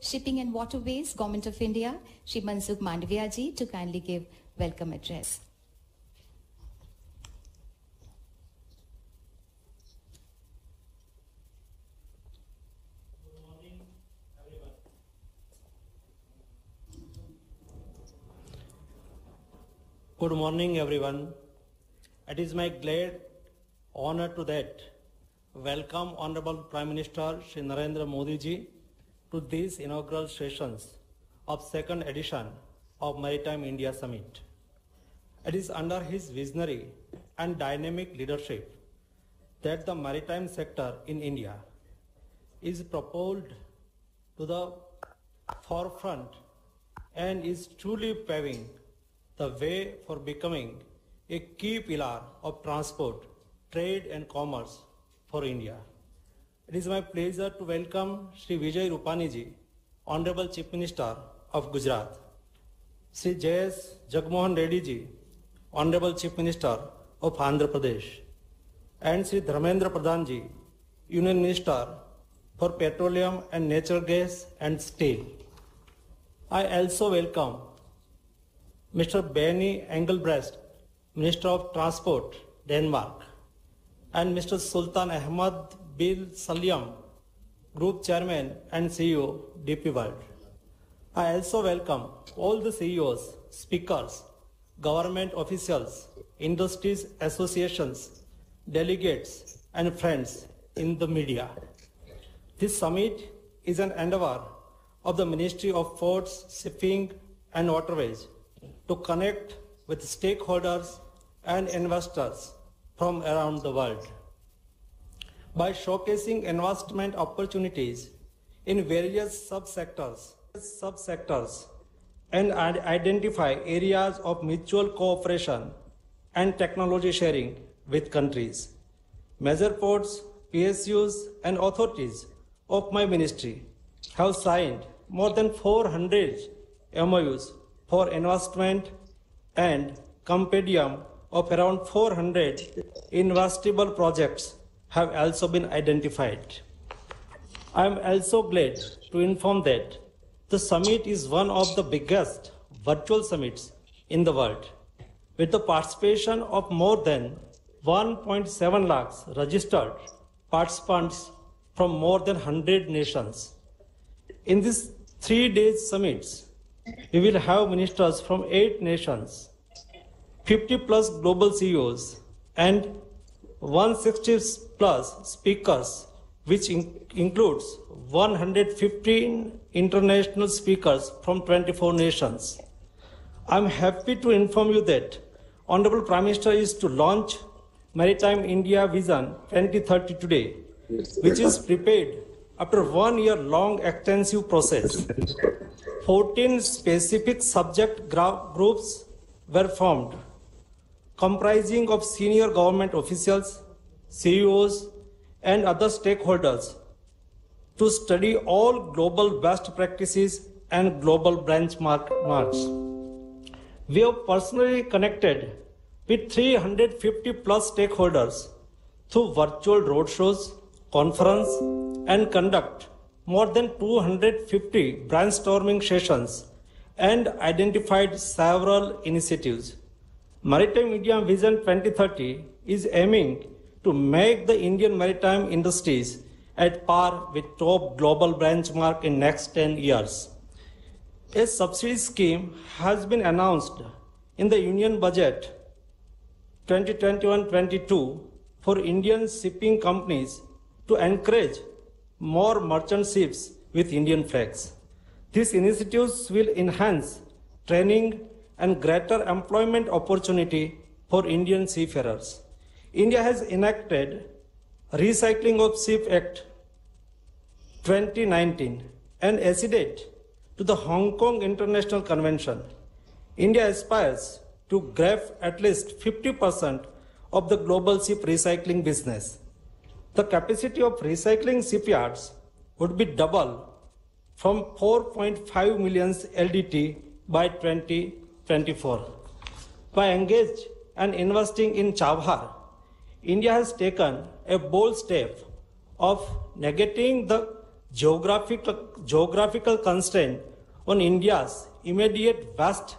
Shipping and Waterways, Government of India, Shri Mansukh Mandavia ji, to kindly give welcome address. Good morning, everyone. It is my great honor to that welcome Honorable Prime Minister Shri Narendra Modi ji to these inaugural sessions of second edition of Maritime India Summit. It is under his visionary and dynamic leadership that the maritime sector in India is propelled to the forefront and is truly paving the way for becoming a key pillar of transport, trade and commerce for India. It is my pleasure to welcome Shri Vijay Rupani ji, Honorable Chief Minister of Gujarat, Shri J.S. Jagmohan Reddy ji, Honorable Chief Minister of Andhra Pradesh, and Shri Dharmendra Pradhan ji, Union Minister for Petroleum and Natural Gas and Steel. I also welcome Mr. Benny Engelbrecht, Minister of Transport, Denmark, and Mr. Sultan Ahmad Bin Salim, Group Chairman and CEO, DP World. I also welcome all the CEOs, speakers, government officials, industries associations, delegates, and friends in the media. This summit is an endeavor of the Ministry of Ports, Shipping and Waterways to connect with stakeholders and investors from around the world. By showcasing investment opportunities in various subsectors and identify areas of mutual cooperation and technology sharing with countries. Major ports, PSUs and authorities of my ministry have signed more than 400 MOUs for investment and compendium of around 400 investable projects have also been identified. I am also glad to inform that the summit is one of the biggest virtual summits in the world, with the participation of more than 1.7 lakhs registered participants from more than 100 nations. In these 3-day summits, we will have ministers from 8 nations, 50 plus global CEOs, and 160 plus speakers, which includes 115 international speakers from 24 nations. I am happy to inform you that Honorable Prime Minister is to launch Maritime India Vision 2030 today, which is prepared after 1 year long extensive process. 14 specific subject groups were formed, comprising of senior government officials, CEOs, and other stakeholders to study all global best practices and global benchmarks. We have personally connected with 350 plus stakeholders through virtual roadshows, conference, and conduct more than 250 brainstorming sessions and identified several initiatives. Maritime India Vision 2030 is aiming to make the Indian maritime industries at par with top global benchmark in next 10 years. A subsidy scheme has been announced in the Union Budget 2021-22 for Indian shipping companies to encourage more merchant ships with Indian flags. These initiatives will enhance training and greater employment opportunity for Indian seafarers. India has enacted Recycling of Ship Act 2019 and acceded to the Hong Kong International Convention. India aspires to grab at least 50% of the global ship recycling business. The capacity of recycling shipyards would be double from 4.5 million LDT by 2024. By engaging and investing in Chabhar, India has taken a bold step of negating the geographical constraint on India's immediate west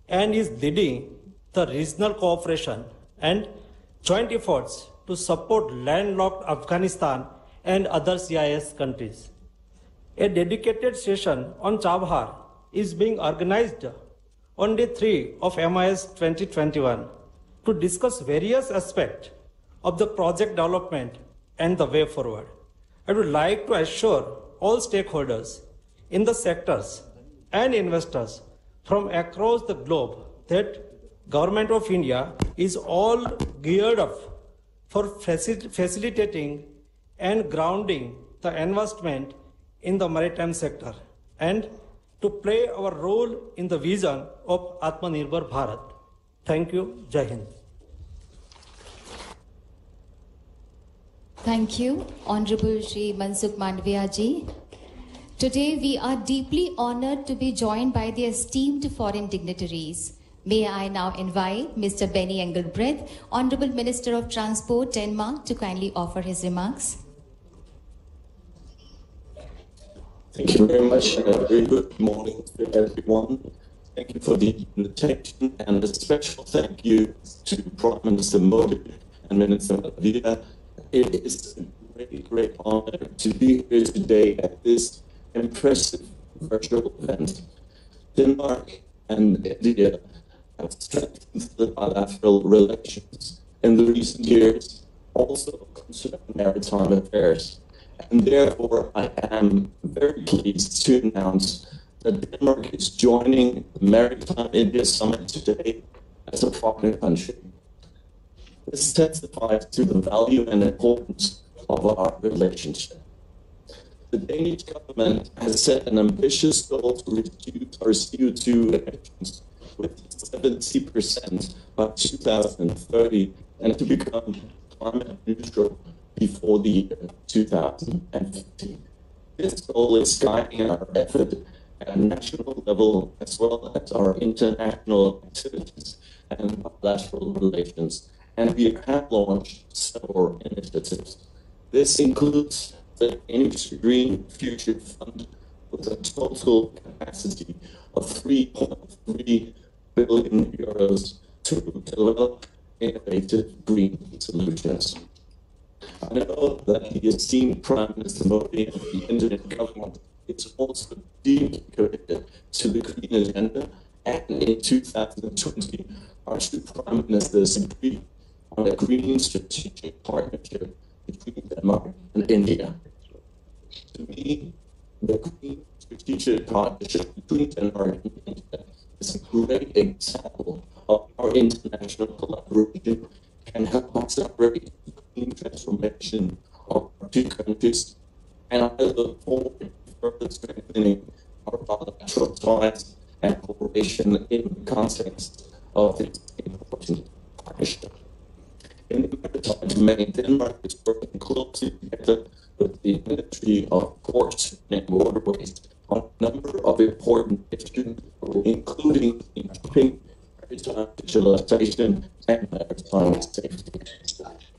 and is leading the regional cooperation and joint efforts to support landlocked Afghanistan and other CIS countries. A dedicated session on Chabhar is being organized on day 3 of MIS 2021 to discuss various aspects of the project development and the way forward. I would like to assure all stakeholders in the sectors and investors from across the globe that Government of India is all geared up for facilitating and grounding the investment in the maritime sector and to play our role in the vision of Atmanirbhar Bharat. Thank you. Jai Hind. Thank you, Honorable Shri Mansukh Mandavia ji. Today we are deeply honored to be joined by the esteemed foreign dignitaries. May I now invite Mr. Benny Engelbrecht, Honorable Minister of Transport, Denmark, to kindly offer his remarks. Thank you very much, and a very good morning to everyone. Thank you for the invitation, and a special thank you to Prime Minister Modi and Minister Mandavia. It is a great honor to be here today at this impressive virtual event. Denmark and India have strengthened the bilateral relations in the recent years, also concerning maritime affairs. And therefore, I am very pleased to announce that Denmark is joining the Maritime India Summit today as a partner country. This testifies to the value and importance of our relationship. The Danish government has set an ambitious goal to reduce our CO2 emissions with 70% by 2030 and to become climate neutral before the year 2050. This goal is guiding our effort at a national level as well as our international activities and bilateral relations, and we have launched several initiatives. This includes the Danish Green Future Fund with a total capacity of 3.3 billion euros to develop innovative green solutions. I know that the esteemed Prime Minister Modi and the Indian government is also deeply committed to the green agenda, and in 2020, our two Prime Ministers agreed on a green strategic partnership between Denmark and India. To me, the green strategic partnership between Denmark and India is a great example of how international collaboration can help accelerate the green transformation of our two countries, and I look forward to further strengthening our bilateral ties and cooperation in the context of this important partnership. In the maritime domain, Denmark is working closely together with the Ministry of Ports and Waterways on a number of important issues, including shipping, maritime digitalization, and maritime safety.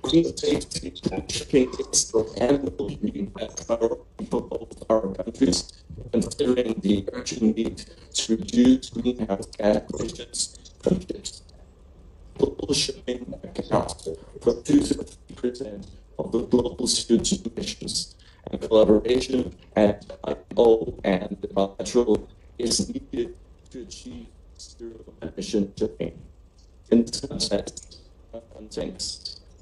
Green safety and shipping is and will be a priority for both our countries, considering the urgent need to reduce greenhouse gas emissions from ships. Global shipping accounts for 2 to 3% of the global CO2 emissions, and collaboration at IO and bilateral is needed to achieve zero emission shipping. In this context,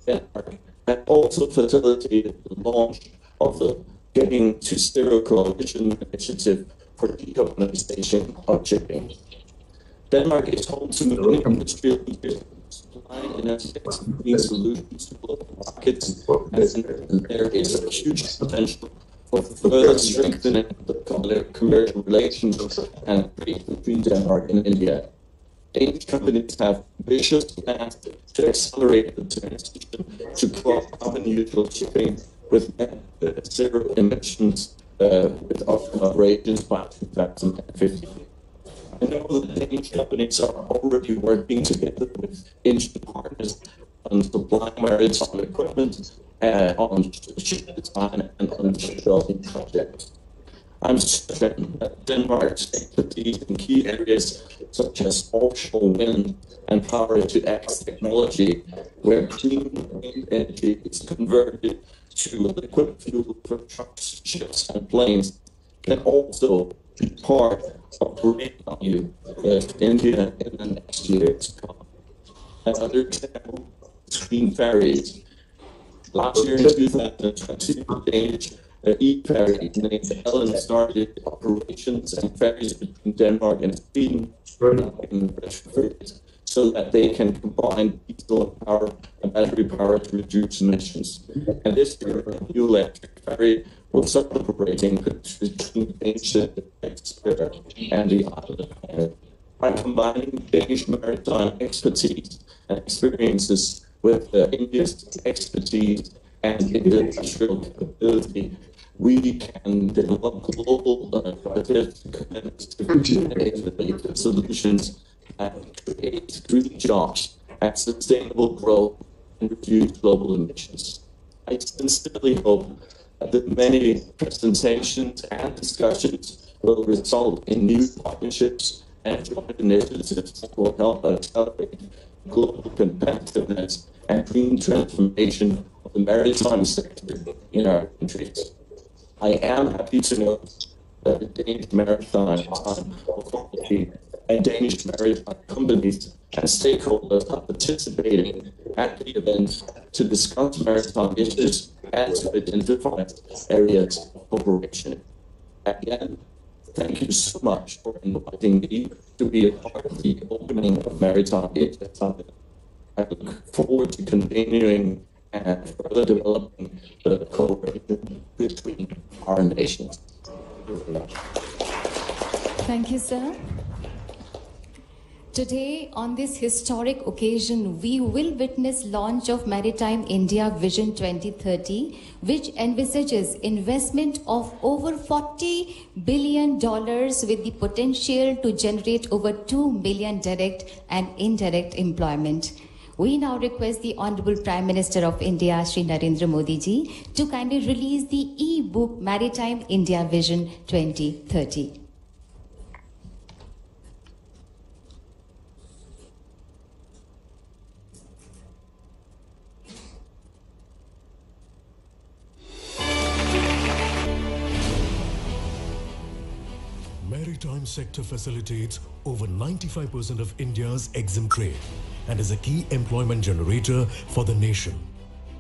Denmark has also facilitated the launch of the Getting to Zero Coalition Initiative for decarbonization of shipping. Denmark is home to many industrial leaders supplying and green solutions to global markets, and there is a huge potential for further strengthening the commercial relations and trade between Denmark and India. Danish companies have ambitious plans to accelerate the transition to carbon neutral shipping with zero emissions with operations by 2050. I know that Danish companies are already working together with Indian partners on supplying maritime equipment, on ship design, and on shipbuilding projects. I'm certain that Denmark's expertise in key areas such as offshore wind and power-to-X technology, where clean wind energy is converted to liquid fuel for trucks, ships, and planes, can also be part of great value with India in the next years to come. Another example is clean ferries. Last year in 2020, the Danish e-ferry named Ellen started operations and ferries between Denmark and Sweden in retrofit so that they can combine diesel power and battery power to reduce emissions. And this year, a new electric ferry will start operating between ancient Spirit and the island. By combining Danish maritime expertise and experiences with India's expertise and industrial capability, we can develop global commitments to innovative solutions that create green jobs and sustainable growth and reduce global emissions. I sincerely hope that the many presentations and discussions will result in new partnerships and joint initiatives that will help accelerate global competitiveness and green transformation of the maritime sector in our countries. I am happy to note that the Danish Maritime Authority and Danish maritime companies and stakeholders are participating at the event to discuss maritime issues and to identify areas of cooperation. Again, thank you so much for inviting me to be a part of the opening of Maritime India Summit. I look forward to continuing and further developing the cooperation between our nations. Thank you, sir. Today, on this historic occasion, we will witness launch of Maritime India Vision 2030, which envisages investment of over $40 billion with the potential to generate over 2 million direct and indirect employment. We now request the Honorable Prime Minister of India, Shri Narendra Modi ji, to kindly release the e-book Maritime India Vision 2030. Maritime sector facilitates over 95% of India's EXIM trade and is a key employment generator for the nation.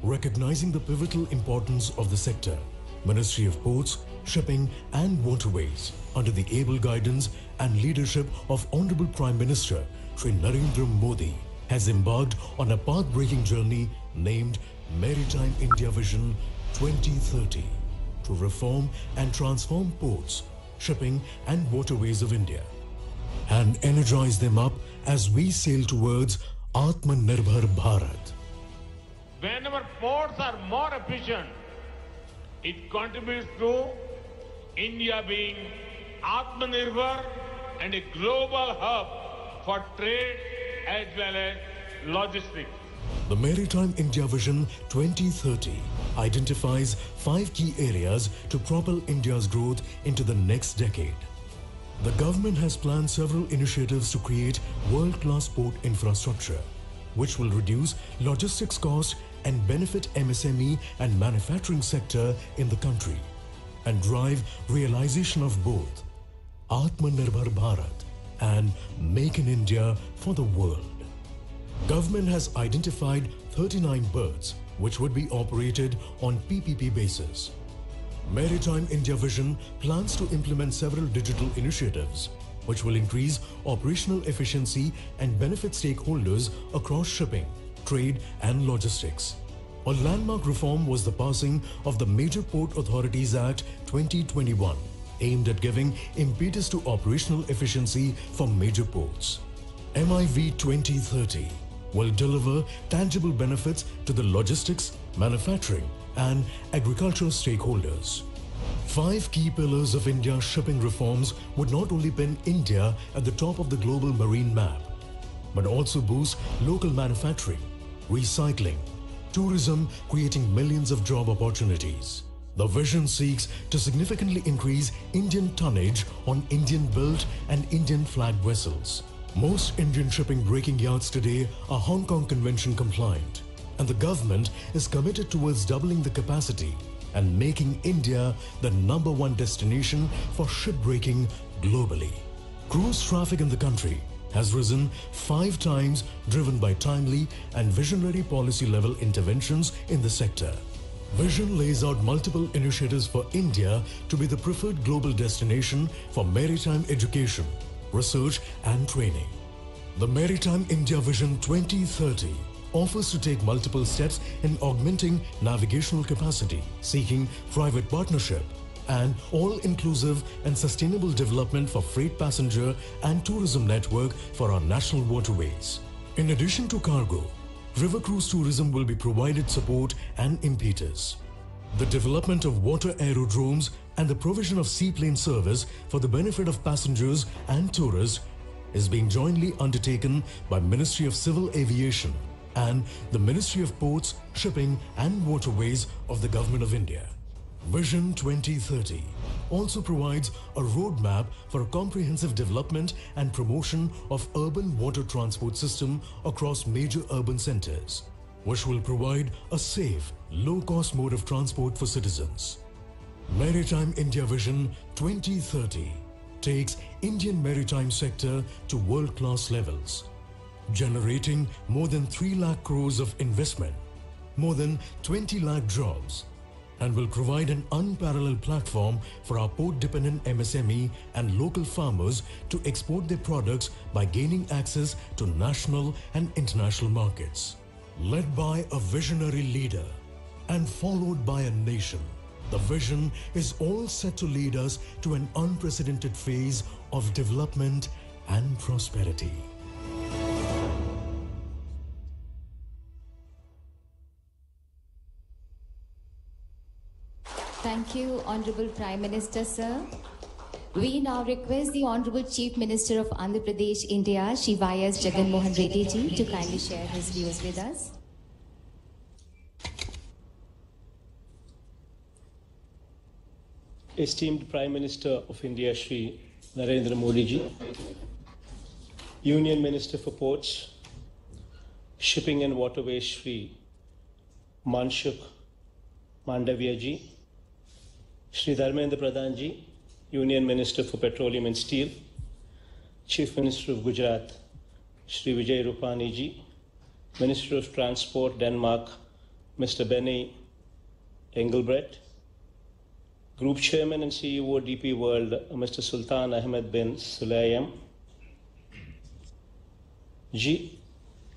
Recognizing the pivotal importance of the sector, Ministry of Ports, Shipping and Waterways, under the able guidance and leadership of Honorable Prime Minister Shri Narendra Modi, has embarked on a path-breaking journey named Maritime India Vision 2030 to reform and transform ports, shipping and waterways of India and energize them up as we sail towards Atmanirbhar Bharat. Whenever ports are more efficient, it contributes to India being Atmanirbhar and a global hub for trade as well as logistics. The Maritime India Vision 2030 identifies 5 key areas to propel India's growth into the next decade. The government has planned several initiatives to create world-class port infrastructure, which will reduce logistics costs and benefit MSME and manufacturing sector in the country and drive realization of both Atmanirbhar Bharat and Make in India for the world. Government has identified 39 berths which would be operated on PPP basis. Maritime India Vision plans to implement several digital initiatives which will increase operational efficiency and benefit stakeholders across shipping, trade and logistics. A landmark reform was the passing of the Major Port Authorities Act 2021, aimed at giving impetus to operational efficiency for major ports. MIV 2030 will deliver tangible benefits to the logistics, manufacturing and agricultural stakeholders. 5 key pillars of India's shipping reforms would not only pin India at the top of the global marine map, but also boost local manufacturing, recycling, tourism creating millions of job opportunities. The vision seeks to significantly increase Indian tonnage on Indian-built and Indian-flagged vessels. Most Indian shipping breaking yards today are Hong Kong Convention compliant, and the government is committed towards doubling the capacity and making India the #1 destination for shipbreaking globally. Cruise traffic in the country has risen 5 times, driven by timely and visionary policy-level interventions in the sector. Vision lays out multiple initiatives for India to be the preferred global destination for maritime education, research and training. The Maritime India Vision 2030 offers to take multiple steps in augmenting navigational capacity, seeking private partnership, and all-inclusive and sustainable development for freight passenger and tourism network for our national waterways. In addition to cargo, river cruise tourism will be provided support and impetus. The development of water aerodromes and the provision of seaplane service for the benefit of passengers and tourists is being jointly undertaken by Ministry of Civil Aviation and the Ministry of Ports, Shipping and Waterways of the Government of India. Vision 2030 also provides a roadmap for a comprehensive development and promotion of urban water transport system across major urban centers, which will provide a safe, low-cost mode of transport for citizens. Maritime India Vision 2030 takes Indian maritime sector to world-class levels, generating more than 3 lakh crores of investment, more than 20 lakh jobs, and will provide an unparalleled platform for our port-dependent MSME and local farmers to export their products by gaining access to national and international markets. Led by a visionary leader and followed by a nation, the vision is all set to lead us to an unprecedented phase of development and prosperity. Thank you, Honorable Prime Minister, sir. We now request the Honorable Chief Minister of Andhra Pradesh, India, Shri Y.S. Jagan Mohan Reddy ji, to kindly share his views with us. Esteemed Prime Minister of India, Shri Narendra Modi ji, Union Minister for Ports, Shipping and Waterways, Shri Manshukh Mandavia ji, Shri Dharmendra Pradhan ji, Union Minister for Petroleum and Steel, Chief Minister of Gujarat, Shri Vijay Rupani ji, Minister of Transport, Denmark, Mr. Benny Engelbrecht, Group Chairman and CEO DP World, Mr. Sultan Ahmed bin Sulayem ji,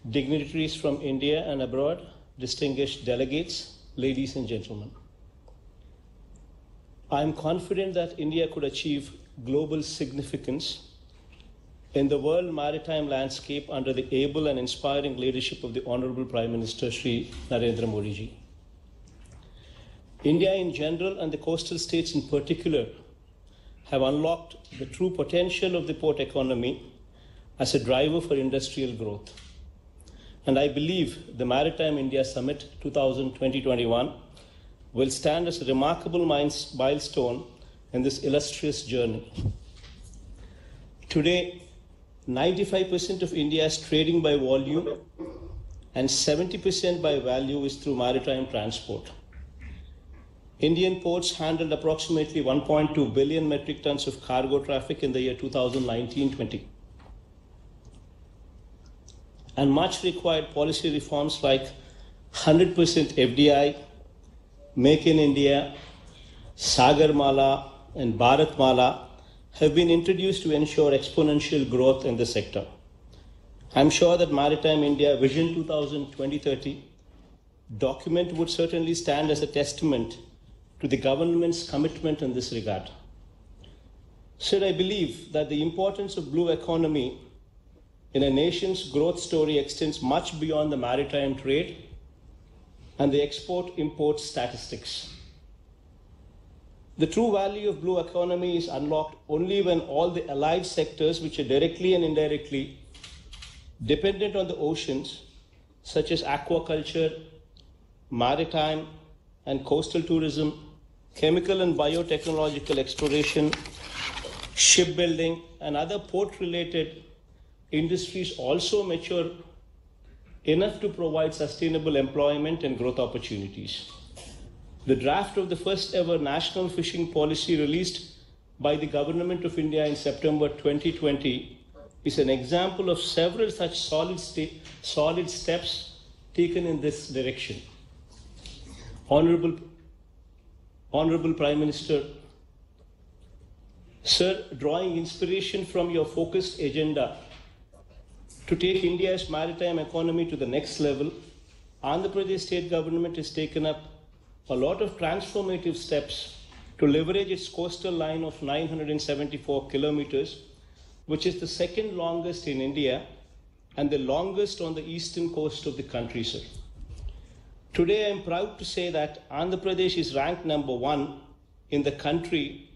dignitaries from India and abroad, distinguished delegates, ladies and gentlemen. I am confident that India could achieve global significance in the world maritime landscape under the able and inspiring leadership of the Honorable Prime Minister Shri Narendra Modi ji. India in general and the coastal states in particular have unlocked the true potential of the port economy as a driver for industrial growth. And I believe the Maritime India Summit 2020-21 will stand as a remarkable milestone in this illustrious journey. Today, 95% of India's trading by volume and 70% by value is through maritime transport. Indian ports handled approximately 1.2 billion metric tons of cargo traffic in the year 2019-20. And much required policy reforms like 100% FDI, Make in India, Sagarmala and Bharatmala have been introduced to ensure exponential growth in the sector. I'm sure that Maritime India Vision 2030 document would certainly stand as a testament to the government's commitment in this regard. Sir, I believe that the importance of blue economy in a nation's growth story extends much beyond the maritime trade and the export-import statistics. The true value of blue economy is unlocked only when all the allied sectors, which are directly and indirectly dependent on the oceans, such as aquaculture, maritime and coastal tourism, chemical and biotechnological exploration, shipbuilding, and other port-related industries also mature enough to provide sustainable employment and growth opportunities. The draft of the first ever national fishing policy released by the Government of India in September 2020 is an example of several such solid steps taken in this direction. Honorable Prime Minister, Sir, drawing inspiration from your focused agenda to take India's maritime economy to the next level, Andhra Pradesh state government has taken up a lot of transformative steps to leverage its coastal line of 974 kilometers, which is the second longest in India and the longest on the eastern coast of the country, sir. Today, I am proud to say that Andhra Pradesh is ranked number 1 in the country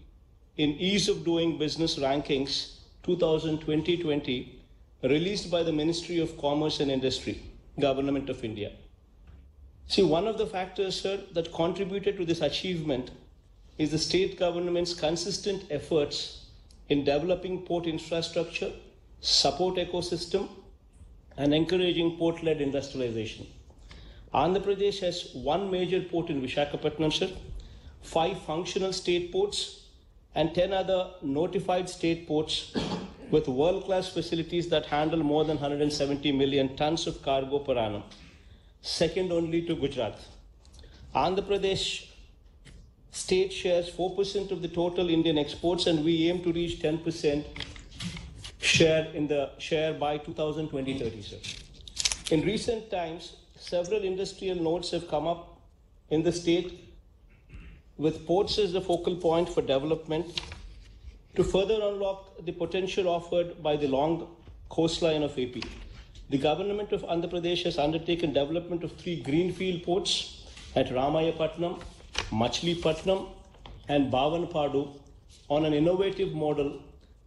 in Ease of Doing Business Rankings 2020, released by the Ministry of Commerce and Industry, Government of India. See, one of the factors, sir, that contributed to this achievement is the state government's consistent efforts in developing port infrastructure, support ecosystem, and encouraging port-led industrialization. Andhra Pradesh has one major port in Visakhapatnam, sir, 5 functional state ports, and 10 other notified state ports with world-class facilities that handle more than 170 million tons of cargo per annum, second only to Gujarat. Andhra Pradesh state shares 4% of the total Indian exports, and we aim to reach 10% share by 2020-30, sir. In recent times, several industrial nodes have come up in the state with ports as the focal point for development to further unlock the potential offered by the long coastline of AP. The government of Andhra Pradesh has undertaken development of 3 greenfield ports at Ramayapatnam, Machilipatnam, and Bhavanpadu on an innovative model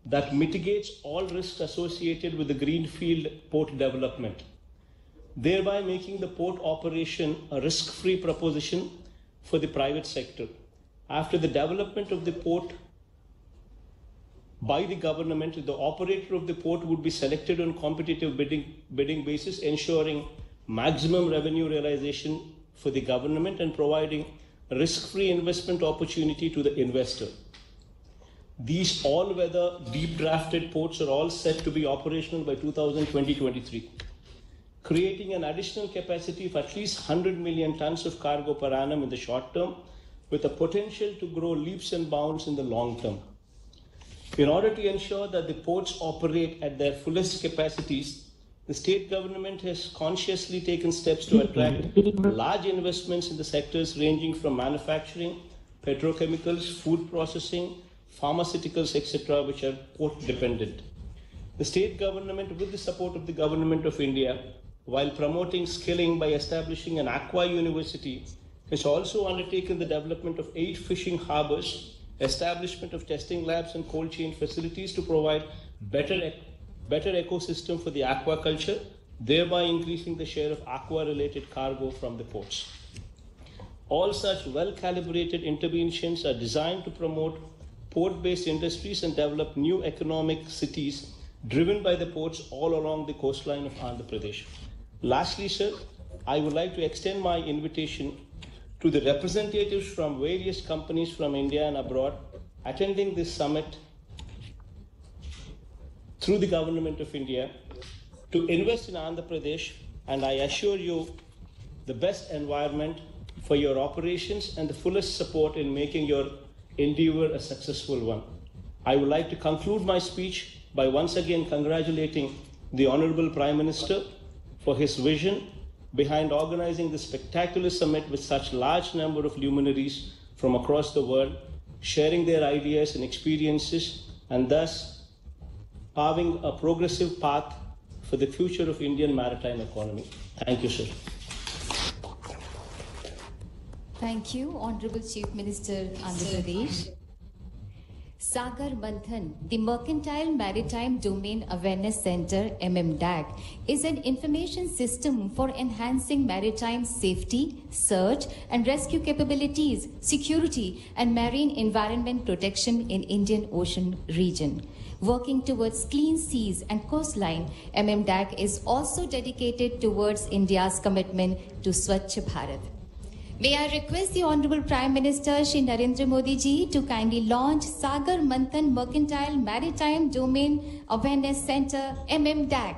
that mitigates all risks associated with the greenfield port development, thereby making the port operation a risk-free proposition for the private sector. After the development of the port by the government, the operator of the port would be selected on competitive bidding basis, ensuring maximum revenue realization for the government and providing risk-free investment opportunity to the investor. These all-weather, deep-drafted ports are all set to be operational by 2020-23, creating an additional capacity of at least 100 million tons of cargo per annum in the short term, with a potential to grow leaps and bounds in the long term. In order to ensure that the ports operate at their fullest capacities, the state government has consciously taken steps to attract large investments in the sectors ranging from manufacturing, petrochemicals, food processing, pharmaceuticals, etc., which are port dependent. The state government, with the support of the Government of India, while promoting skilling by establishing an aqua university, has also undertaken the development of 8 fishing harbors, establishment of testing labs and cold chain facilities to provide better ecosystem for the aquaculture, thereby increasing the share of aqua-related cargo from the ports. All such well-calibrated interventions are designed to promote port-based industries and develop new economic cities driven by the ports all along the coastline of Andhra Pradesh. Lastly, sir, I would like to extend my invitation to the representatives from various companies from India and abroad attending this summit through the Government of India to invest in Andhra Pradesh, and I assure you the best environment for your operations and the fullest support in making your endeavor a successful one. I would like to conclude my speech by once again congratulating the Honorable Prime Minister for his vision behind organizing this spectacular summit with such large number of luminaries from across the world, sharing their ideas and experiences, and thus paving a progressive path for the future of Indian maritime economy. Thank you, sir. Thank you, Honorable Chief Minister, Andhra Pradesh. Sagar Manthan, the Mercantile Maritime Domain Awareness Center, MMDAC, is an information system for enhancing maritime safety, search and rescue capabilities, security and marine environment protection in Indian Ocean region. Working towards clean seas and coastline, MMDAC is also dedicated towards India's commitment to Swachh Bharat. May I request the Honorable Prime Minister Shri Narendra Modi ji to kindly launch Sagar Manthan Mercantile Maritime Domain Awareness Center, MMDAC.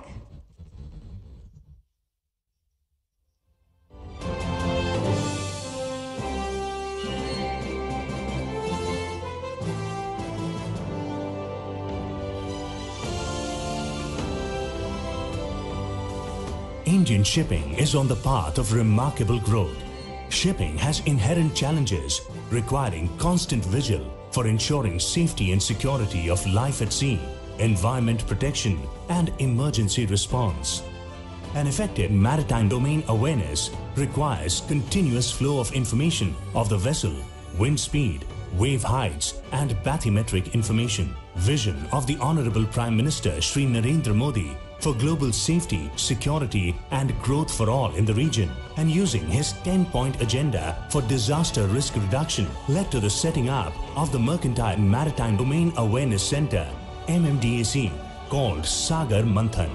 Indian shipping is on the path of remarkable growth. Shipping has inherent challenges requiring constant vigil for ensuring safety and security of life at sea, environment protection and emergency response. An effective maritime domain awareness requires continuous flow of information of the vessel, wind speed, wave heights and bathymetric information. Vision of the Honorable Prime Minister Shri Narendra Modi for global safety, security and growth for all in the region, and using his 10-point agenda for disaster risk reduction led to the setting up of the Mercantile Maritime Domain Awareness Center, MMDAC, called Sagar Manthan.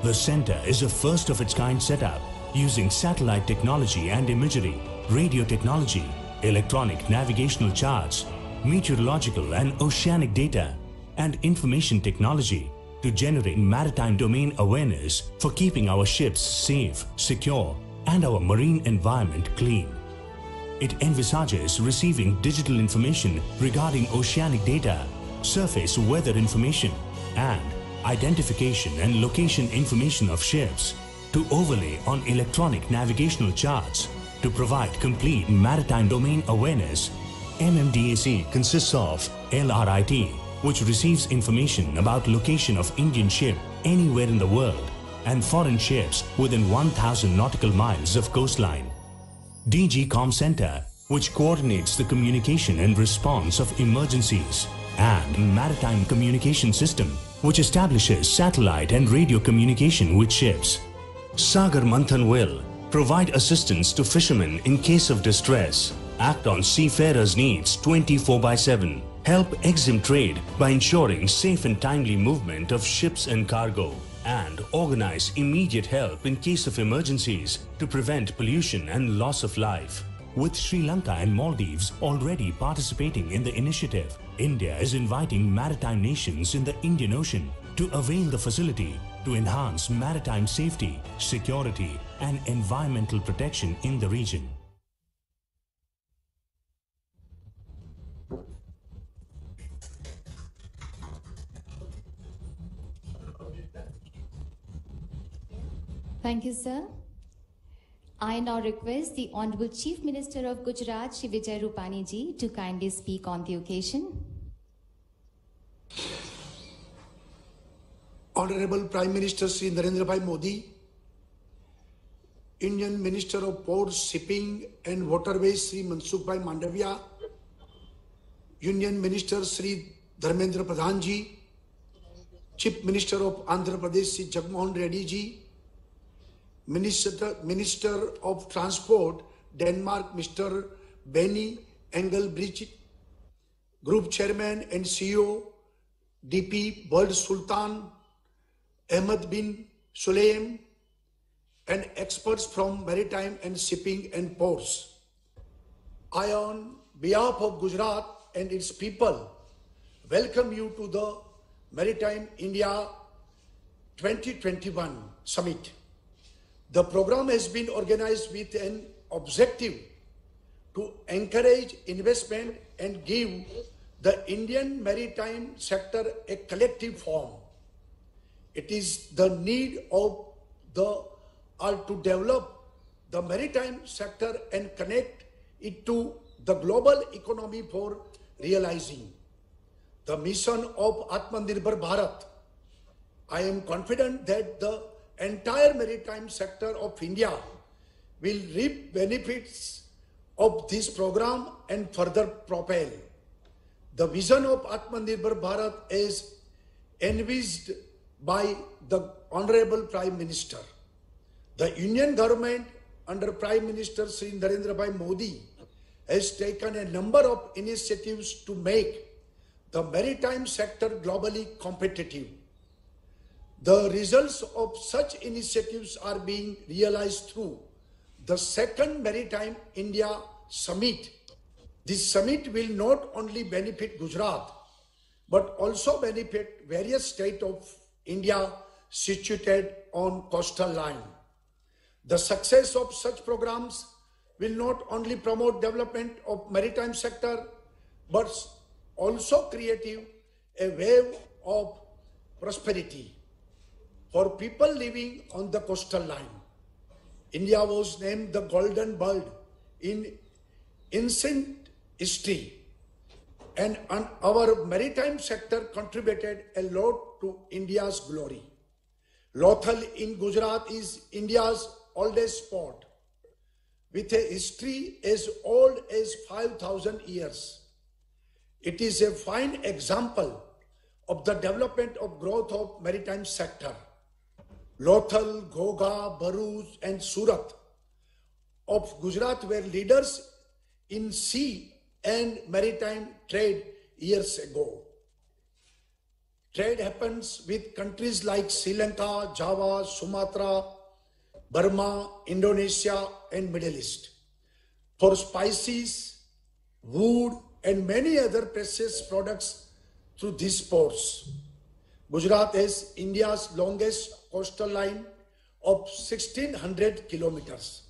The center is a first of its kind setup using satellite technology and imagery, radio technology, electronic navigational charts, meteorological and oceanic data, and information technology to generate maritime domain awareness for keeping our ships safe, secure, and our marine environment clean. It envisages receiving digital information regarding oceanic data, surface weather information, and identification and location information of ships to overlay on electronic navigational charts to provide complete maritime domain awareness. MMDAC consists of LRIT, which receives information about location of Indian ship anywhere in the world and foreign ships within 1,000 nautical miles of coastline. DG Com Center, which coordinates the communication and response of emergencies, and Maritime Communication System, which establishes satellite and radio communication with ships. Sagar Manthan will provide assistance to fishermen in case of distress, act on seafarers' needs 24/7, help exempt trade by ensuring safe and timely movement of ships and cargo, and organize immediate help in case of emergencies to prevent pollution and loss of life. With Sri Lanka and Maldives already participating in the initiative, India is inviting maritime nations in the Indian Ocean to avail the facility to enhance maritime safety, security, and environmental protection in the region. Thank you, sir. I now request the Honorable Chief Minister of Gujarat, Shri Vijay Rupani ji, to kindly speak on the occasion. Honorable Prime Minister Shri Narendra Bhai Modi, Indian Minister of Ports, Shipping and Waterways Shri Mansukh Bhai Mandavia, Union Minister Shri Dharmendra Pradhan ji, Chief Minister of Andhra Pradesh Shri Jagmohan Reddy ji, Minister of Transport, Denmark, Mr. Benny Engelbrecht, Group Chairman and CEO, DP World Sultan Ahmed bin Sulayem, and experts from maritime and shipping and ports. I, on behalf of Gujarat and its people, welcome you to the Maritime India 2021 Summit. The program has been organized with an objective to encourage investment and give the Indian maritime sector a collective form. It is the need of to develop the maritime sector and connect it to the global economy for realizing the mission of Atmanirbhar Bharat. I am confident that the entire maritime sector of India will reap benefits of this program and further propel The vision of Atmanirbhar Bharat is envisaged by the Honorable Prime Minister. The Union government under Prime Minister Sri Narendra Bhai Modi has taken a number of initiatives to make the maritime sector globally competitive. The results of such initiatives are being realized through the second Maritime India Summit. This summit will not only benefit Gujarat, but also benefit various states of India situated on coastal line. The success of such programs will not only promote development of maritime sector, but also create a wave of prosperity for people living on the coastal line. India was named the Golden Bird in ancient history, and our maritime sector contributed a lot to India's glory. Lothal in Gujarat is India's oldest port, with a history as old as 5,000 years. It is a fine example of the development of growth of maritime sector. Lothal, Ghoga, Bharuch and Surat of Gujarat were leaders in sea and maritime trade years ago. Trade happens with countries like Sri Lanka, Java, Sumatra, Burma, Indonesia and Middle East for spices, wood and many other precious products through these ports. Gujarat has India's longest coastal line of 1600 kilometers.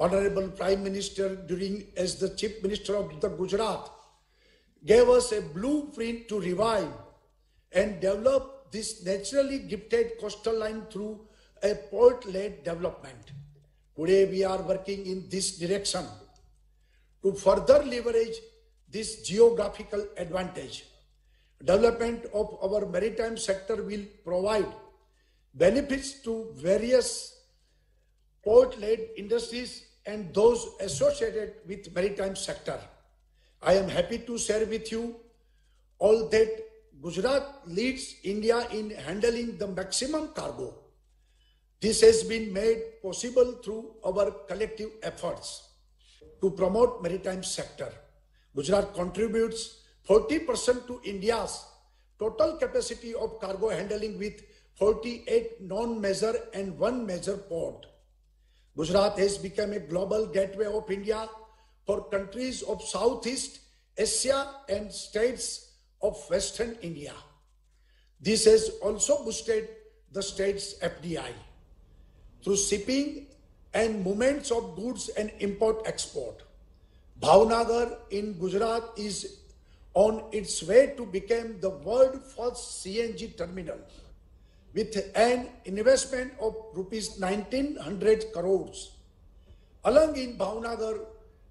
Honorable Prime Minister, during as the Chief Minister of the Gujarat, gave us a blueprint to revive and develop this naturally gifted coastal line through a port-led development. Today we are working in this direction to further leverage this geographical advantage. Development of our maritime sector will provide benefits to various port-led industries and those associated with maritime sector. I am happy to share with you all that Gujarat leads India in handling the maximum cargo. This has been made possible through our collective efforts to promote maritime sector. Gujarat contributes 40% to India's total capacity of cargo handling with 48 non-major and 1 major port. Gujarat has become a global gateway of India for countries of Southeast Asia and states of Western India. This has also boosted the state's FDI through shipping and movements of goods and import-export. Bhavnagar in Gujarat is on its way to become the world's first CNG terminal with an investment of rupees 1900 crores. Alang in Bhavnagar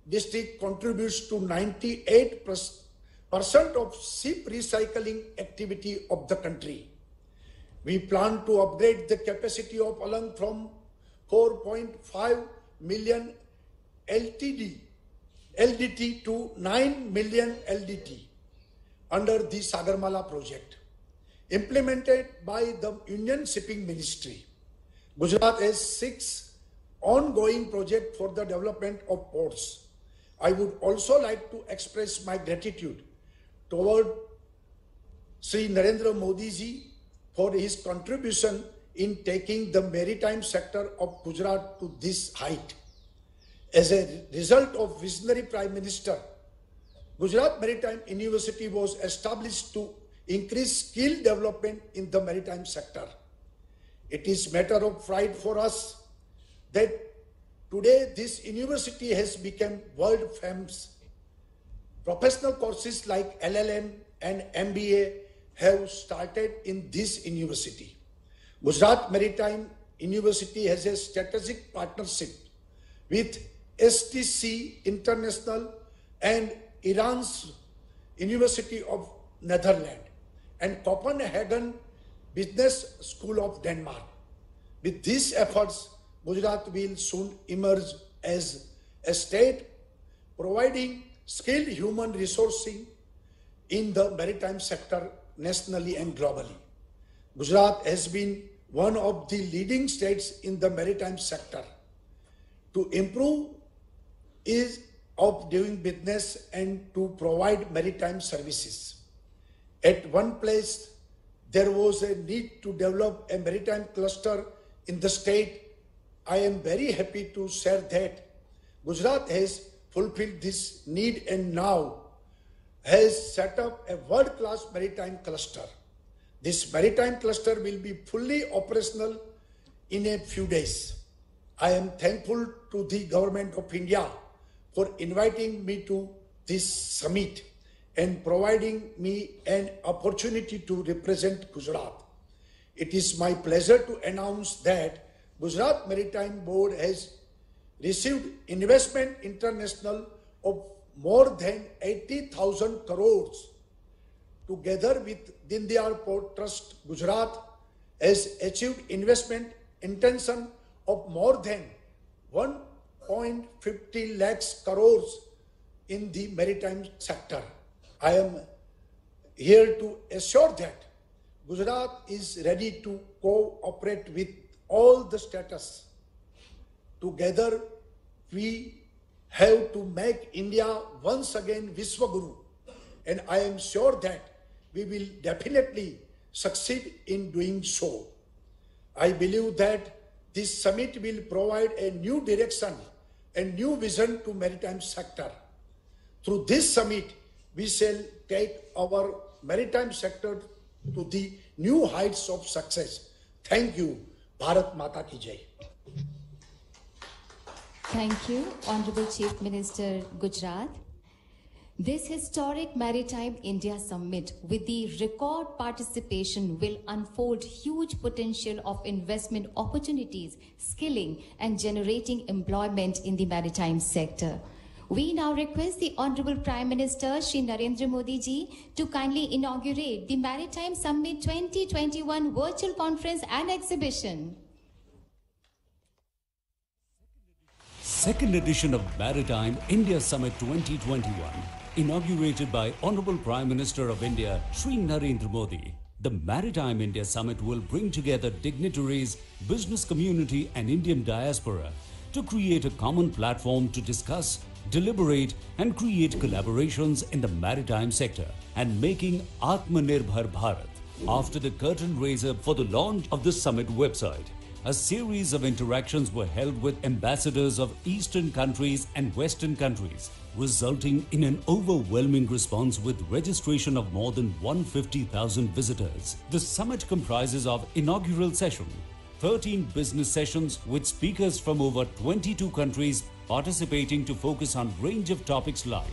district contributes to 98% of ship recycling activity of the country. We plan to upgrade the capacity of Alang from 4.5 million LDT to 9 million LDT under the Sagarmala project, implemented by the Union Shipping Ministry. Gujarat has 6 ongoing projects for the development of ports. I would also like to express my gratitude toward Sri Narendra Modi ji for his contribution in taking the maritime sector of Gujarat to this height. As a result of visionary Prime Minister, Gujarat Maritime University was established to increase skill development in the maritime sector. It is matter of pride for us that today this university has become world famous. Professional courses like LLM and MBA have started in this university. Gujarat Maritime University has a strategic partnership with STC International and Iran's University of Netherlands and Copenhagen Business School of Denmark. With these efforts, Gujarat will soon emerge as a state providing skilled human resourcing in the maritime sector nationally and globally. Gujarat has been one of the leading states in the maritime sector. To improve ease of doing business and to provide maritime services. At one place, there was a need to develop a maritime cluster in the state. I am very happy to share that Gujarat has fulfilled this need and now has set up a world-class maritime cluster. This maritime cluster will be fully operational in a few days. I am thankful to the Government of India for inviting me to this summit and providing me an opportunity to represent Gujarat. It is my pleasure to announce that Gujarat Maritime Board has received investment international of more than 80,000 crores. Together with Dindayal Port Trust, Gujarat has achieved investment intention of more than 1.50 lakhs crores in the maritime sector. I am here to assure that Gujarat is ready to cooperate with all the states. Together, we have to make India once again Vishwaguru, and I am sure that we will definitely succeed in doing so. I believe that this summit will provide a new direction and new vision to maritime sector. Through this summit, we shall take our maritime sector to the new heights of success. Thank you. Bharat Mata ki Jai. Thank you, Honorable Chief Minister, Gujarat. This historic Maritime India Summit with the record participation will unfold huge potential of investment opportunities, skilling and generating employment in the maritime sector. We now request the Honorable Prime Minister Shri Narendra Modi ji to kindly inaugurate the Maritime Summit 2021 virtual conference and exhibition. Second edition of Maritime India Summit 2021, inaugurated by Honorable Prime Minister of India, Shri Narendra Modi. The Maritime India Summit will bring together dignitaries, business community and Indian diaspora to create a common platform to discuss, deliberate and create collaborations in the maritime sector and making Atmanirbhar Bharat. After the curtain raiser for the launch of the summit website, a series of interactions were held with ambassadors of Eastern countries and Western countries, resulting in an overwhelming response with registration of more than 150,000 visitors. The summit comprises of inaugural session, 13 business sessions with speakers from over 22 countries participating to focus on range of topics like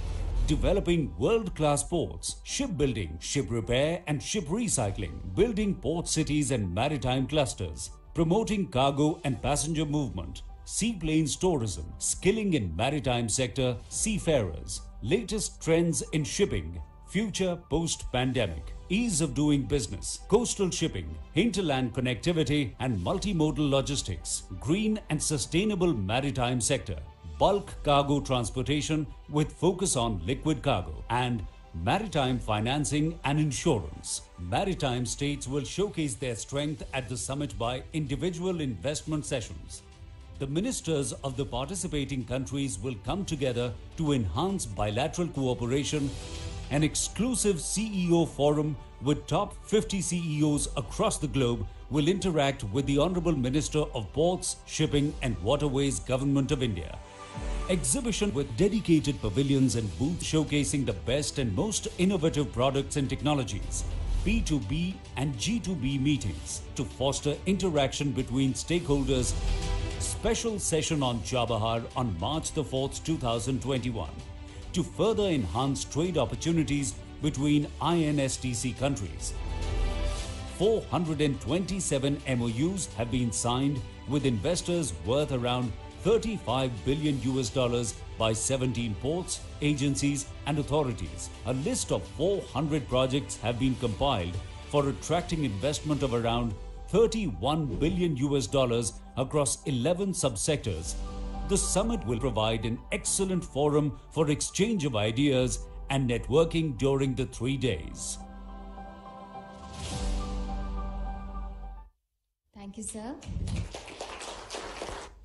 developing world-class ports, shipbuilding, ship repair and ship recycling, building port cities and maritime clusters, promoting cargo and passenger movement, seaplanes tourism, skilling in maritime sector, seafarers, latest trends in shipping, future post-pandemic, ease of doing business, coastal shipping, hinterland connectivity and multimodal logistics, green and sustainable maritime sector, bulk cargo transportation with focus on liquid cargo, and maritime financing and insurance. Maritime states will showcase their strength at the summit by individual investment sessions. The ministers of the participating countries will come together to enhance bilateral cooperation. An exclusive CEO forum with top 50 CEOs across the globe will interact with the Honorable Minister of Ports, Shipping and Waterways, Government of India. Exhibition with dedicated pavilions and booths showcasing the best and most innovative products and technologies. B2B and G2B meetings to foster interaction between stakeholders. Special session on Chabahar on March the 4th, 2021 to further enhance trade opportunities between INSTC countries. 427 MOUs have been signed with investors worth around $35 billion by 17 ports, agencies and authorities. A list of 400 projects have been compiled for attracting investment of around $31 billion across 11 subsectors. The summit will provide an excellent forum for exchange of ideas and networking during the 3 days. Thank you, sir.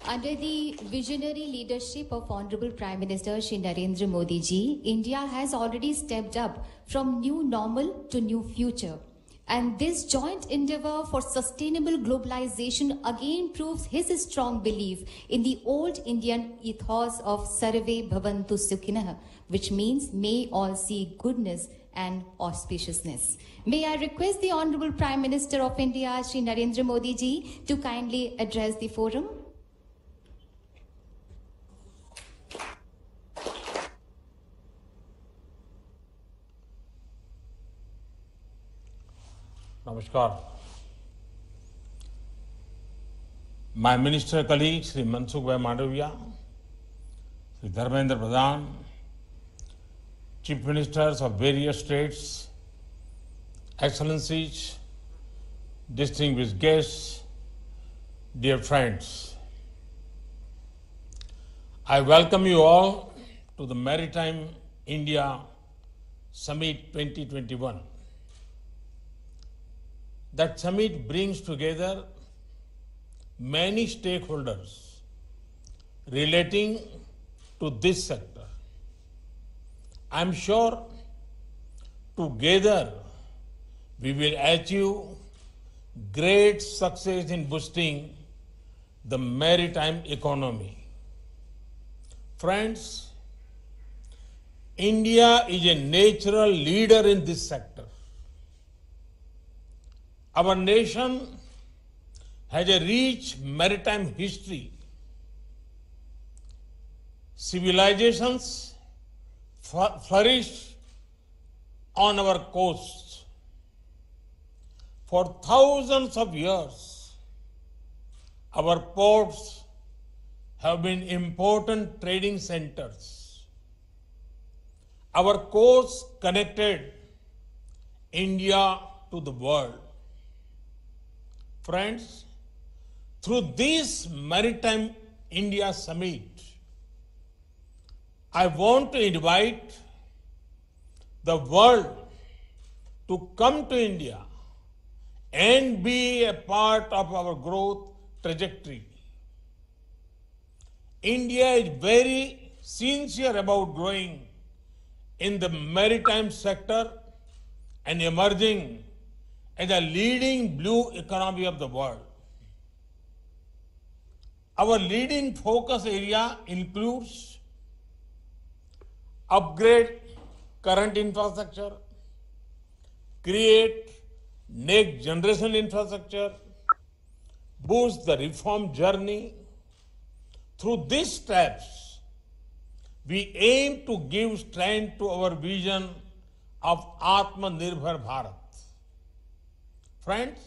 Under the visionary leadership of Honorable Prime Minister Shri Narendra Modi ji, India has already stepped up from new normal to new future. And this joint endeavor for sustainable globalization again proves his strong belief in the old Indian ethos of Sarve Bhavantu Sukhinah, which means may all see goodness and auspiciousness. May I request the Honorable Prime Minister of India, Shri Narendra Modi ji, to kindly address the forum. Namaskar. My minister colleague, Sri Mansukh Bhai Mandavia, Sri Dharmendra Pradhan, Chief Ministers of various states, Excellencies, distinguished guests, dear friends. I welcome you all to the Maritime India Summit 2021. That summit brings together many stakeholders relating to this sector. I'm sure together we will achieve great success in boosting the maritime economy. Friends, India is a natural leader in this sector. Our nation has a rich maritime history. Civilizations flourished on our coasts. For thousands of years, our ports have been important trading centers. Our coasts connected India to the world. Friends, through this Maritime India Summit, I want to invite the world to come to India and be a part of our growth trajectory. India is very sincere about growing in the maritime sector and emerging as a leading blue economy of the world. Our leading focus area includes upgrade current infrastructure, create next generation infrastructure, boost the reform journey. Through these steps, we aim to give strength to our vision of Atmanirbhar Bharat. Friends,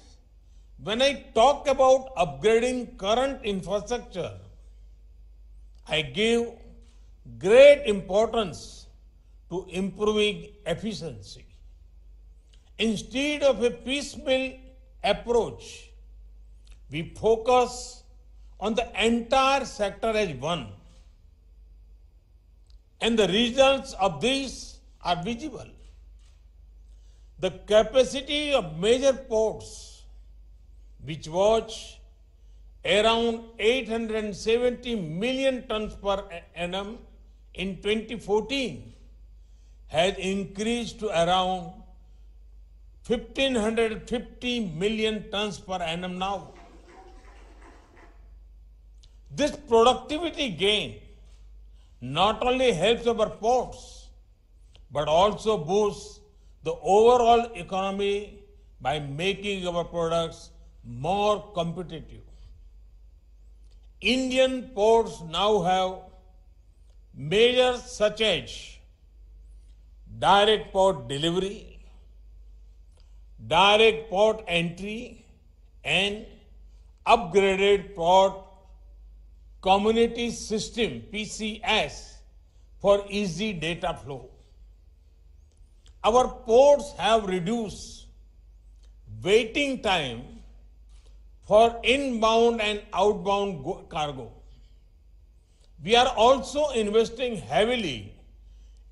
when I talk about upgrading current infrastructure, I give great importance to improving efficiency. Instead of a piecemeal approach, we focus on the entire sector as one. And the results of this are visible. The capacity of major ports, which was around 870 million tons per annum in 2014, has increased to around 1,550 million tons per annum now. This productivity gain not only helps our ports, but also boosts the overall economy by making our products more competitive. Indian ports now have measures such as direct port delivery, direct port entry, and upgraded port community system, PCS, for easy data flow. Our ports have reduced waiting time for inbound and outbound cargo. We are also investing heavily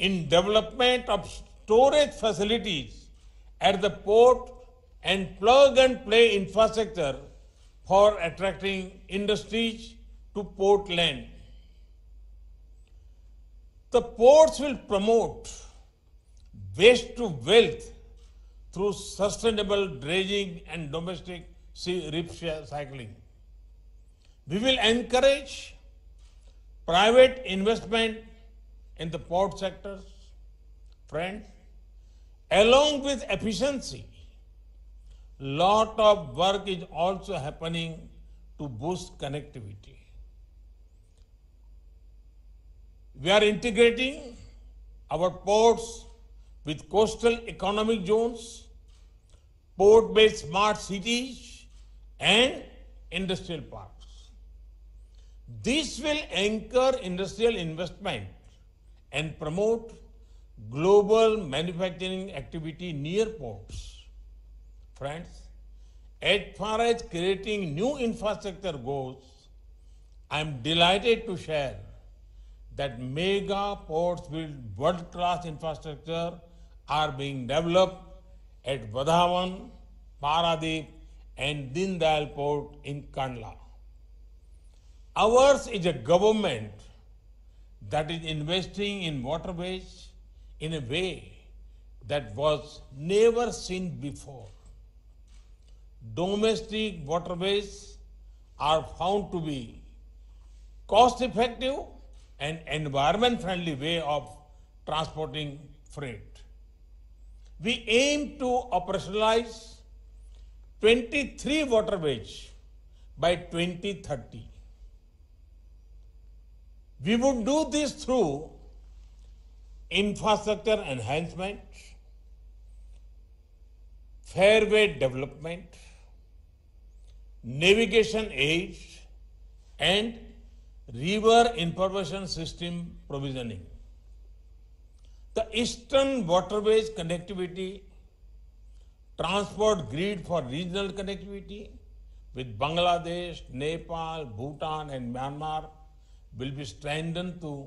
in development of storage facilities at the port and plug-and-play infrastructure for attracting industries to port land. The ports will promote waste to wealth through sustainable dredging and domestic recycling. We will encourage private investment in the port sectors. Friends, along with efficiency, lot of work is also happening to boost connectivity. We are integrating our ports with coastal economic zones, port-based smart cities, and industrial parks. This will anchor industrial investment and promote global manufacturing activity near ports. Friends, as far as creating new infrastructure goes, I am delighted to share that mega ports with world-class infrastructure are being developed at Vadhavan, Paradip, and Din Dayal Port in Kandla. Ours is a government that is investing in waterways in a way that was never seen before. Domestic waterways are found to be cost-effective and environment-friendly way of transporting freight. We aim to operationalize 23 waterways by 2030. We would do this through infrastructure enhancement, fairway development, navigation aids, and river information system provisioning. The Eastern Waterways Connectivity Transport Grid for regional connectivity with Bangladesh, Nepal, Bhutan, and Myanmar will be strengthened to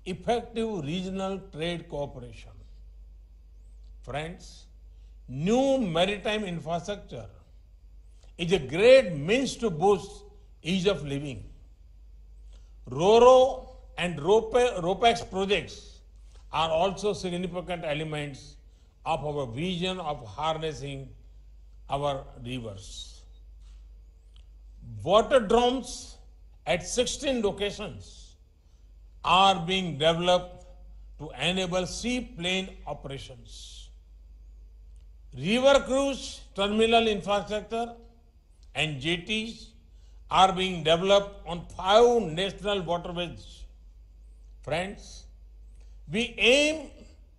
effective regional trade cooperation. Friends, new maritime infrastructure is a great means to boost ease of living. RoRo and RoPax projects are also significant elements of our vision of harnessing our rivers. Waterdromes at 16 locations are being developed to enable seaplane operations. River cruise terminal infrastructure and jetties are being developed on 5 national waterways. Friends, we aim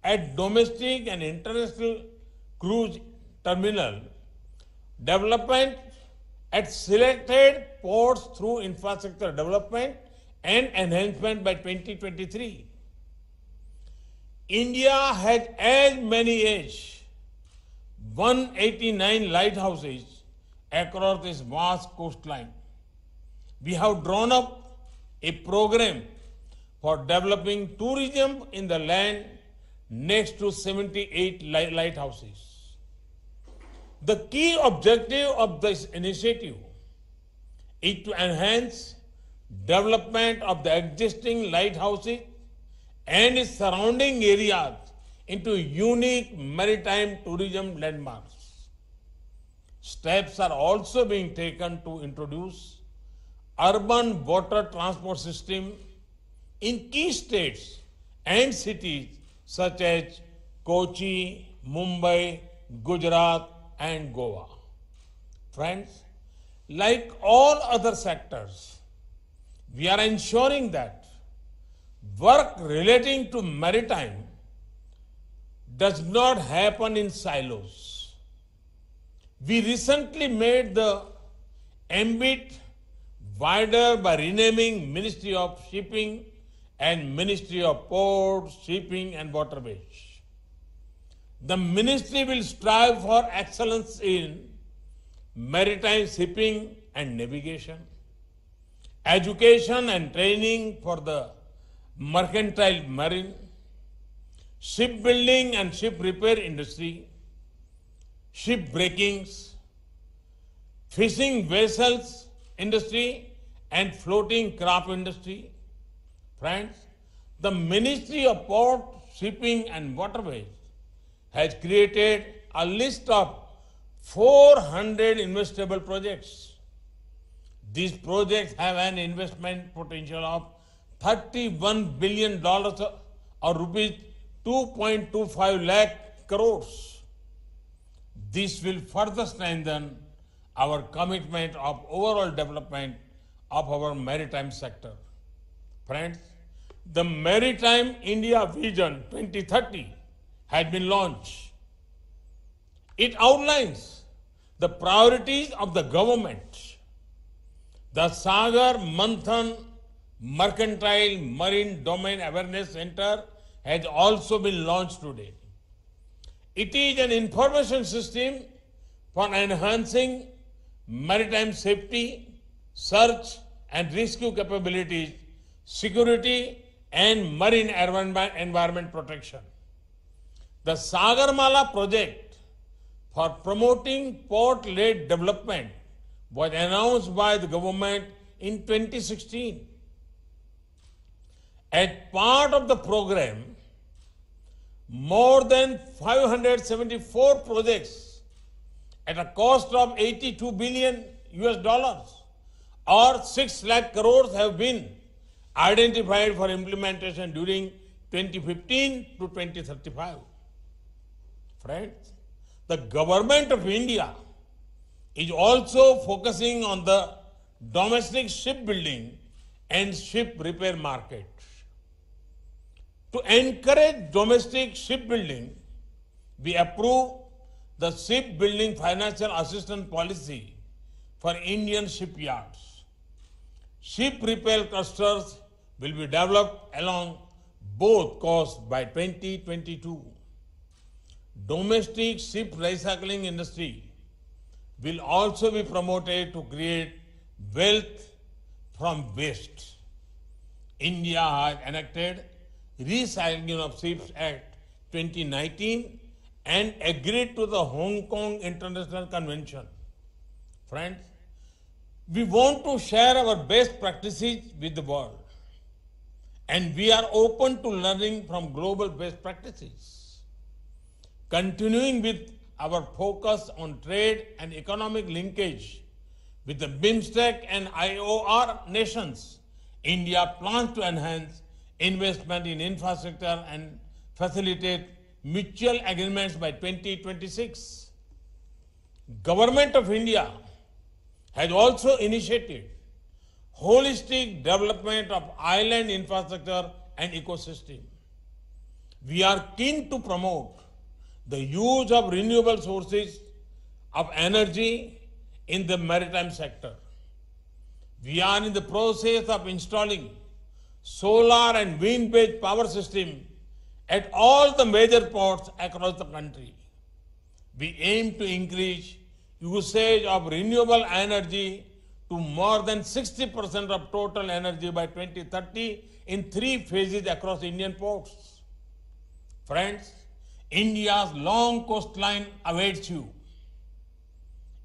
at domestic and international cruise terminal development at selected ports through infrastructure development and enhancement by 2023. India has as many as 189 lighthouses across this vast coastline. We have drawn up a program for developing tourism in the land next to 78 lighthouses. The key objective of this initiative is to enhance development of the existing lighthouses and its surrounding areas into unique maritime tourism landmarks. Steps are also being taken to introduce urban water transport system in key states and cities such as Kochi, Mumbai, Gujarat, and Goa. Friends, like all other sectors, we are ensuring that work relating to maritime does not happen in silos. We recently made the ambit wider by renaming Ministry of Shipping and Ministry of Ports, Shipping and Waterways. The ministry will strive for excellence in maritime shipping and navigation, education and training for the mercantile marine, shipbuilding and ship repair industry, ship breakings, fishing vessels industry, and floating craft industry. Friends, the Ministry of Port, Shipping and Waterways has created a list of 400 investable projects. These projects have an investment potential of $31 billion or rupees 2.25 lakh crores. This will further strengthen our commitment of overall development of our maritime sector. Friends, the Maritime India Vision 2030 has been launched. It outlines the priorities of the government. The Sagar Manthan Mercantile Marine Domain Awareness Center has also been launched today. It is an information system for enhancing maritime safety, search and rescue capabilities, security and marine environment protection. The Sagarmala project for promoting port-led development was announced by the government in 2016. As part of the program, more than 574 projects at a cost of $82 billion or 6 lakh crores have been identified for implementation during 2015 to 2035. Friends, the government of India is also focusing on the domestic shipbuilding and ship repair market. To encourage domestic shipbuilding, we approve the shipbuilding financial assistance policy for Indian shipyards. Ship repair clusters will be developed along both coasts by 2022. Domestic ship recycling industry will also be promoted to create wealth from waste. India has enacted Recycling of Ships Act 2019 and agreed to the Hong Kong International Convention. Friends, we want to share our best practices with the world, and we are open to learning from global best practices. Continuing with our focus on trade and economic linkage with the BIMSTEC and IOR nations, India plans to enhance investment in infrastructure and facilitate mutual agreements by 2026. Government of India has also initiated holistic development of island infrastructure and ecosystem. We are keen to promote the use of renewable sources of energy in the maritime sector. We are in the process of installing solar and wind-based power system at all the major ports across the country. We aim to increase usage of renewable energy to more than 60% of total energy by 2030 in 3 phases across Indian ports. Friends, India's long coastline awaits you.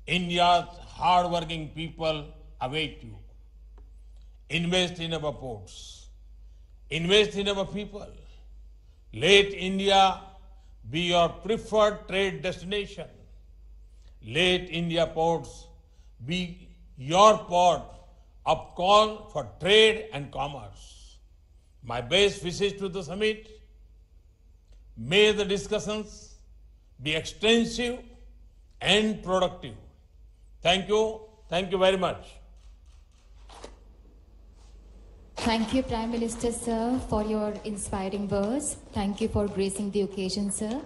India's hard-working people await you. Invest in our ports. Invest in our people. Let India be your preferred trade destination. Let India ports be your port of call for trade and commerce. My best wishes to the summit. May the discussions be extensive and productive. Thank you. Thank you very much. Thank you, Prime Minister, sir, for your inspiring words. Thank you for gracing the occasion, sir.